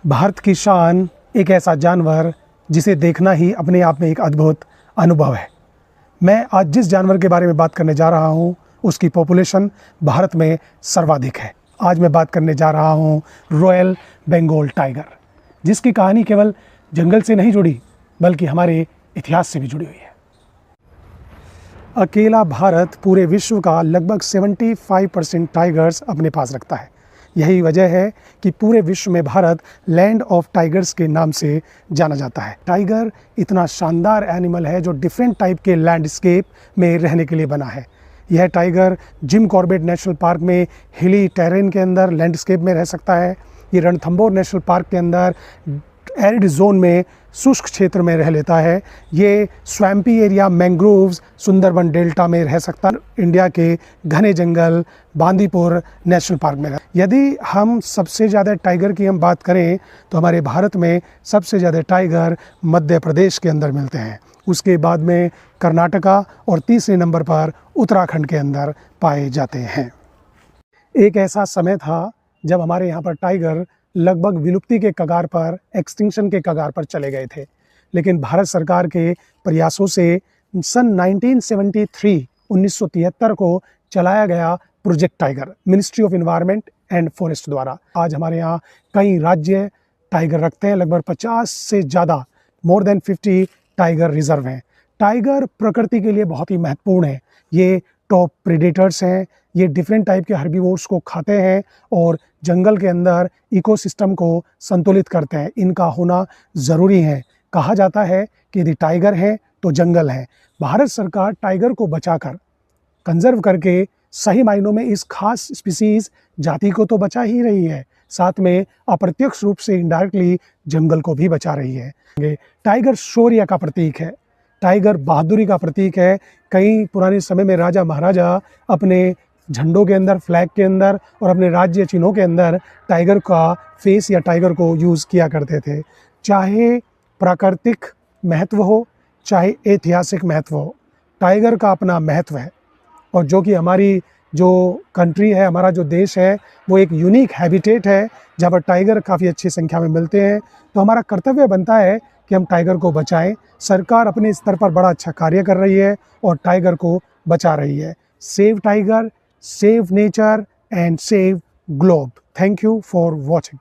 भारत की शान एक ऐसा जानवर जिसे देखना ही अपने आप में एक अद्भुत अनुभव है। मैं आज जिस जानवर के बारे में बात करने जा रहा हूँ उसकी पॉपुलेशन भारत में सर्वाधिक है। आज मैं बात करने जा रहा हूँ रॉयल बंगाल टाइगर, जिसकी कहानी केवल जंगल से नहीं जुड़ी बल्कि हमारे इतिहास से भी जुड़ी हुई है। अकेला भारत पूरे विश्व का लगभग 75% टाइगर्स अपने पास रखता है। यही वजह है कि पूरे विश्व में भारत लैंड ऑफ टाइगर्स के नाम से जाना जाता है। टाइगर इतना शानदार एनिमल है जो डिफरेंट टाइप के लैंडस्केप में रहने के लिए बना है। यह tiger Jim Corbett national park में हिली टेरेन के अंदर लैंडस्केप में रह सकता है। ये रणथंबोर नेशनल पार्क के अंदर एरिड जोन में शुष्क क्षेत्र में रह लेता है। ये swampy area mangroves Sundarban delta में रह सकता है। इंडिया के घने जंगल बांदीपुर नेशनल पार्क में यदि हम सबसे ज़्यादा टाइगर की हम बात करें तो हमारे भारत में सबसे ज़्यादा टाइगर मध्य प्रदेश के अंदर मिलते हैं। उसके बाद में कर्नाटका और तीसरे नंबर पर उत्तराखंड के अंदर पाए जाते हैं। एक ऐसा समय था जब हमारे यहाँ पर टाइगर लगभग विलुप्ति के कगार पर, एक्सटिंक्शन के कगार पर चले गए थे, लेकिन भारत सरकार के प्रयासों से सन 1973 को चलाया गया project tiger ministry of environment and forest द्वारा आज हमारे यहाँ कई राज्य टाइगर रखते हैं। लगभग 50 से ज़्यादा मोर देन 50 टाइगर रिजर्व हैं। टाइगर प्रकृति के लिए बहुत ही महत्वपूर्ण है। ये टॉप प्रेडेटर्स हैं। ये डिफरेंट टाइप के हर्बीवोर्स को खाते हैं और जंगल के अंदर इकोसिस्टम को संतुलित करते हैं। इनका होना ज़रूरी है। कहा जाता है कि यदि टाइगर है तो जंगल है। भारत सरकार टाइगर को बचाकर, कंजर्व करके सही मायनों में इस खास स्पीसीज़ जाति को तो बचा ही रही है, साथ में अप्रत्यक्ष रूप से इनडायरेक्टली जंगल को भी बचा रही है। टाइगर शौर्य का प्रतीक है। टाइगर बहादुरी का प्रतीक है। कई पुराने समय में राजा महाराजा अपने झंडों के अंदर, फ्लैग के अंदर और अपने राज्य चिन्हों के अंदर टाइगर का फेस या टाइगर को यूज़ किया करते थे। चाहे प्राकृतिक महत्व हो चाहे ऐतिहासिक महत्व हो, टाइगर का अपना महत्व है। और जो कि हमारी जो कंट्री है, हमारा जो देश है, वो एक यूनिक हैबिटेट है जहाँ पर टाइगर काफ़ी अच्छी संख्या में मिलते हैं। तो हमारा कर्तव्य बनता है कि हम टाइगर को बचाएं। सरकार अपने स्तर पर बड़ा अच्छा कार्य कर रही है और टाइगर को बचा रही है। Save tiger, save nature and save globe. Thank you for watching.